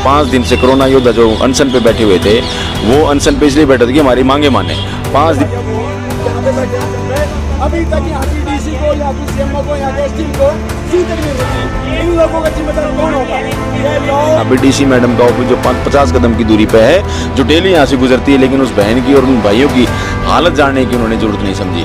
5 दिन से कोरोना योद्धा जो अनशन पे बैठे हुए थे, वो अनशन पे इसलिए बैठे थे कि हमारी मांगे माने। 5 दिन अभी तक यहाँ की डीसी को या की सीएमओ को या के एसडी को सी तक नहीं रुकी। इन लोगों का जिम्मेदार कौन होगा? ये लोग यहाँ पे डीसी मैडम का ऑफिस जो 50 कदम की दूरी पे है, जो डेली यहाँ से गुजरती है, लेकिन उस बहन की और उन भाइयों की हालत जानने की उन्होंने जरूरत नहीं समझी।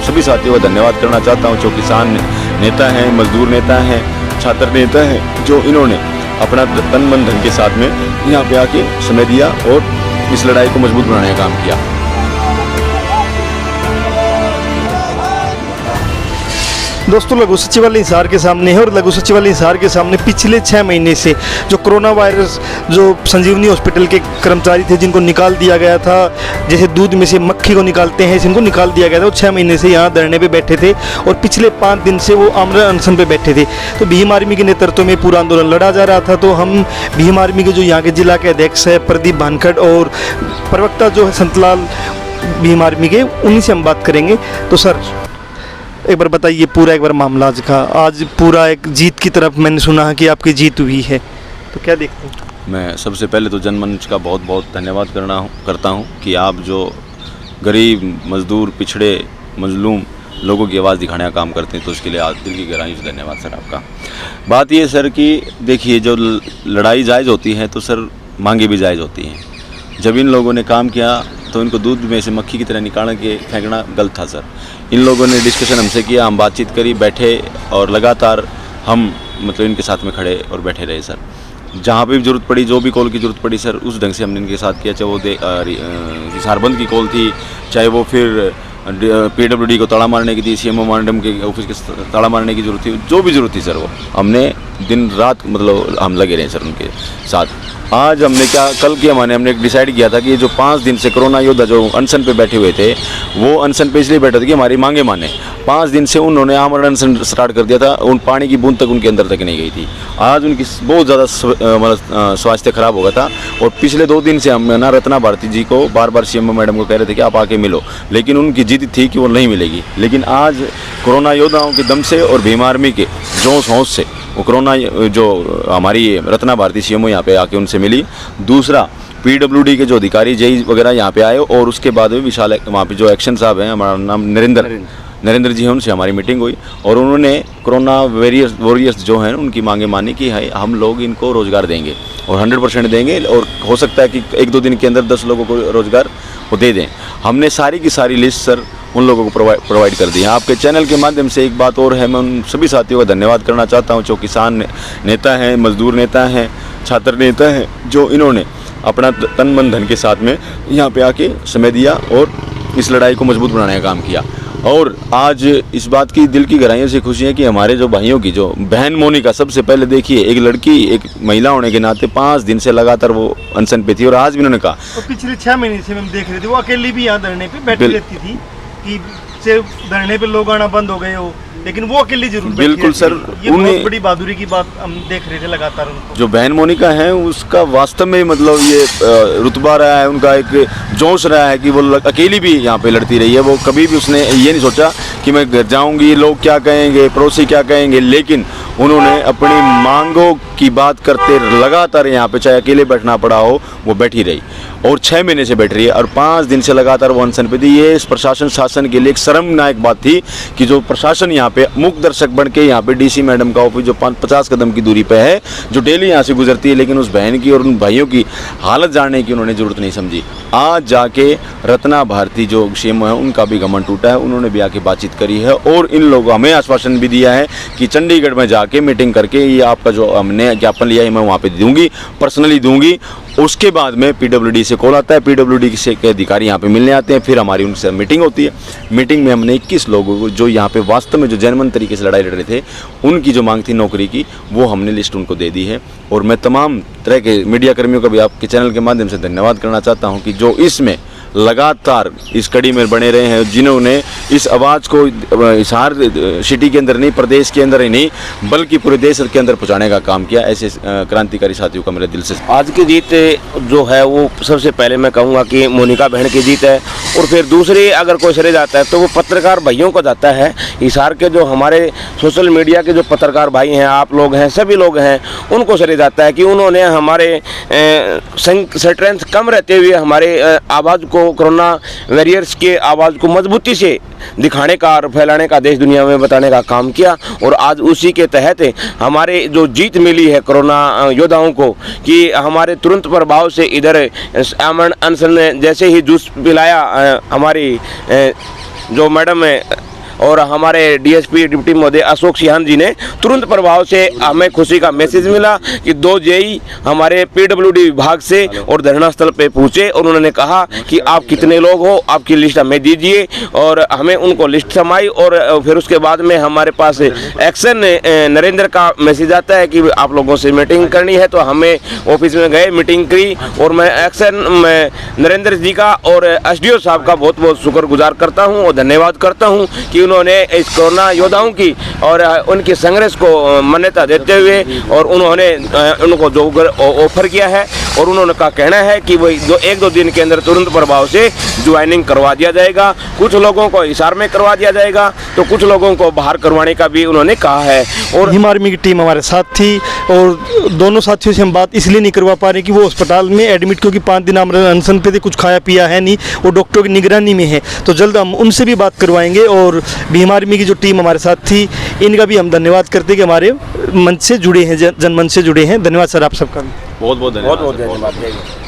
सभी साथियों का धन्यवाद करना चाहता हूँ जो किसान नेता हैं, मजदूर नेता हैं, छात्र नेता हैं, जो इन्होंने अपना तन मन धन के साथ में यहाँ पे आके समय दिया और इस लड़ाई को मजबूत बनाने का काम किया। दोस्तों, लघु सचिवालय हिसार के सामने है और लघु सचिवालय हिसार के सामने पिछले 6 महीने से जो कोरोना वायरस जो संजीवनी हॉस्पिटल के कर्मचारी थे जिनको निकाल दिया गया था, जैसे दूध में से मक्खी को निकालते हैं, इनको निकाल दिया गया था, वो 6 महीने से यहाँ धरने पे बैठे थे और पिछले 5 दिन से वो आमरण अनशन पे बैठे थे। तो भीम आर्मी के नेतृत्व में पूरा आंदोलन लड़ा जा रहा था। तो हम भीम आर्मी के जो यहाँ के जिला के अध्यक्ष है प्रदीप भानखड़ और प्रवक्ता जो है संतलाल भीम आर्मी के, उन्हीं से हम बात करेंगे। तो सर, एक बार बताइए पूरा एक बार मामला आज पूरा एक जीत की तरफ मैंने सुना है कि आपकी जीत हुई है, तो क्या देखते हैं? मैं सबसे पहले तो जनमंच का बहुत बहुत धन्यवाद करता हूँ कि आप जो गरीब, मजदूर, पिछड़े, मजलूम लोगों की आवाज़ दिखाने का काम करते हैं, तो उसके लिए आज दिल की गहराई से धन्यवाद सर आपका। बात ये सर कि देखिए, जो लड़ाई जायज़ होती है तो सर मांगे भी जायज़ होती हैं। जब इन लोगों ने काम किया तो इनको दूध में से मक्खी की तरह निकाल के फेंकना गलत था सर। इन लोगों ने डिस्कशन हमसे किया, हम बातचीत करी, बैठे और लगातार हम मतलब इनके साथ में खड़े और बैठे रहे सर। जहाँ पे भी ज़रूरत पड़ी, जो भी कॉल की ज़रूरत पड़ी सर, उस ढंग से हमने इनके साथ किया। चाहे वो हिसारबंद की कॉल थी, चाहे वो फिर PWD को ताला मारने की थी, CMO मैडम के ऑफिस के ताला मारने की ज़रूरत थी, जो भी ज़रूरत थी सर, वो हमने दिन रात मतलब हम लगे रहे सर उनके साथ। आज हमने कल किया, हमने डिसाइड किया था कि ये जो 5 दिन से कोरोना योद्धा जो अनशन पे बैठे हुए थे, वो अनशन पे इसलिए बैठे थे कि हमारी मांगे माने। 5 दिन से उन्होंने आमरण अनशन स्टार्ट कर दिया था, उन पानी की बूंद तक उनके अंदर तक नहीं गई थी। आज उनकी बहुत ज़्यादा स्वास्थ्य खराब हो गया था और पिछले 2 दिन से हम ना रत्ना भारती जी को बार बार CMO मैडम को कह रहे थे कि आप आके मिलो, लेकिन उनकी जिद थी कि वो नहीं मिलेगी। लेकिन आज कोरोना योद्धाओं के दम से और भीम आर्मी के जोश होश से वो कोरोना जो हमारी रत्ना भारती CMO यहाँ पे आके उनसे मिली। दूसरा, PWD के जो अधिकारी जेई वगैरह यहाँ पे आए और उसके बाद में विशाल वहाँ पे जो एक्शन साहब हैं, हमारा नाम नरेंद्र जी हैं, उनसे हमारी मीटिंग हुई और उन्होंने कोरोना वॉरियर्स जो हैं उनकी मांगे मानी कि है हम लोग इनको रोज़गार देंगे और 100% देंगे और हो सकता है कि 1-2 दिन के अंदर 10 लोगों को रोज़गार वो दे दें। हमने सारी की सारी लिस्ट सर उन लोगों को प्रोवाइड कर दी है। आपके चैनल के माध्यम से एक बात और है, मैं उन सभी साथियों का धन्यवाद करना चाहता हूं जो किसान नेता हैं, मजदूर नेता हैं, छात्र नेता हैं, जो इन्होंने अपना तन मन धन के साथ में यहाँ पे आके समय दिया और इस लड़ाई को मजबूत बनाने का काम किया। और आज इस बात की दिल की गहराइयों से खुशी है कि हमारे जो भाइयों की जो बहन मोनिका, सबसे पहले देखिए एक लड़की, एक महिला होने के नाते 5 दिन से लगातार वो अनशन पे थी और आज भी उन्होंने कहा, तो पिछले 6 महीने से हम देख रहे थे वो अकेली भी यहाँ धरने पे बैठी रहती थी कि धरने पे लोग आना बंद हो गए हो, लेकिन वो अकेली जरूर बिल्कुल सर, ये बहुत बड़ी बहादुरी की बात हम देख रहे थे लगातार उनको। जो बहन मोनिका है उसका वास्तव में मतलब ये रुतबा रहा है, उनका एक जोश रहा है कि वो अकेली भी यहाँ पे लड़ती रही है। वो कभी भी उसने ये नहीं सोचा कि मैं घर जाऊँगी, लोग क्या कहेंगे, पड़ोसी क्या कहेंगे, लेकिन उन्होंने अपनी मांगों की बात करते लगातार यहाँ पे, चाहे अकेले बैठना पड़ा हो, वो बैठी रही और 6 महीने से बैठ रही है और 5 दिन से लगातार वो अनशन पे थी। ये इस प्रशासन शासन के लिए एक शर्मनाक बात थी कि जो प्रशासन यहाँ पे मुख्य दर्शक बन के यहाँ पे डीसी मैडम का ऑफिस जो 50 कदम की दूरी पे है, जो डेली यहाँ से गुजरती है, लेकिन उस बहन की और उन भाइयों की हालत जानने की उन्होंने ज़रूरत नहीं समझी। आज जाके रत्ना भारती जो CMO है उनका भी घमंड टूटा है, उन्होंने भी आके बातचीत करी है और इन लोगों हमें आश्वासन भी दिया है कि चंडीगढ़ में जाके मीटिंग करके ये आपका जो हमने ज्ञापन लिया है मैं वहाँ पे दूंगी, पर्सनली दूंगी। उसके बाद में PWD से कॉल आता है, PWD से के अधिकारी यहाँ पे मिलने आते हैं, फिर हमारी उनसे मीटिंग होती है। मीटिंग में हमने 21 लोगों को जो यहाँ पे वास्तव में जो जनमन तरीके से लड़ाई लड़ रहे थे, उनकी जो मांग थी नौकरी की, वो हमने लिस्ट उनको दे दी है। और मैं तमाम तरह के मीडिया कर्मियों का भी आपके चैनल के माध्यम से धन्यवाद करना चाहता हूँ कि जो इसमें लगातार इस कड़ी में बने रहे हैं, जिन्होंने इस आवाज़ को हिसार सिटी के अंदर नहीं, प्रदेश के अंदर ही नहीं बल्कि पूरे देश के अंदर पहुंचाने का काम किया। ऐसे क्रांतिकारी साथियों का मेरे दिल से आज की जीत जो है वो सबसे पहले मैं कहूँगा कि मोनिका बहन की जीत है, और फिर दूसरी अगर कोई श्रेय जाता है तो वो पत्रकार भाइयों को जाता है। हिसार के जो हमारे सोशल मीडिया के जो पत्रकार भाई हैं, आप लोग हैं, सभी लोग हैं, उनको श्रेय जाता है कि उन्होंने हमारे स्ट्रेंथ कम रहते हुए हमारे आवाज़ को, कोरोना वॉरियर्स के आवाज़ को मजबूती से दिखाने का और फैलाने का, देश दुनिया में बताने का काम किया। और आज उसी के तहत हमारे जो जीत मिली है कोरोना योद्धाओं को, कि हमारे तुरंत प्रभाव से इधर अमन अनशन ने जैसे ही जूस पिलाया हमारी जो मैडम है और हमारे डीएसपी डिप्टी महोदय अशोक सिंहान जी ने, तुरंत प्रभाव से हमें खुशी का मैसेज मिला कि 2 जेई हमारे पीडब्ल्यूडी विभाग से और धरना स्थल पे पहुंचे और उन्होंने कहा कि आप कितने लोग हो, आपकी लिस्ट हमें दीजिए, और हमें उनको लिस्ट समाई। और फिर उसके बाद में हमारे पास एक्शन नरेंद्र का मैसेज आता है कि आप लोगों से मीटिंग करनी है, तो हमें ऑफिस में गए, मीटिंग करी, और मैं एक्शन नरेंद्र जी का और एसडीओ साहब का बहुत बहुत शुक्रगुजार करता हूँ और धन्यवाद करता हूँ कि उन्होंने इस कोरोना योद्धाओं की और उनके संघर्ष को मान्यता देते हुए और उन्होंने उनको जो ऑफर किया है, और उन्होंने का कहना है कि वही 1-2 दिन के अंदर तुरंत प्रभाव से ज्वाइनिंग करवा दिया जाएगा। कुछ लोगों को हिसार में करवा दिया जाएगा, तो कुछ लोगों को बाहर करवाने का भी उन्होंने कहा है। और हिम आर्मी की टीम हमारे साथ थी, और दोनों साथियों से हम बात इसलिए नहीं करवा पा रहे कि वो अस्पताल में एडमिट, क्योंकि 5 दिन अनशन पे थे, कुछ खाया पिया है नहीं, वो डॉक्टरों की निगरानी में है, तो जल्द हम उनसे भी बात करवाएंगे। और भीम आर्मी की जो टीम हमारे साथ थी, इनका भी हम धन्यवाद करते हैं कि हमारे मंच से जुड़े हैं, जनमंच से जुड़े हैं। धन्यवाद सर आप सबका भी। बहुत बहुत बहुत बहुत धन्यवाद।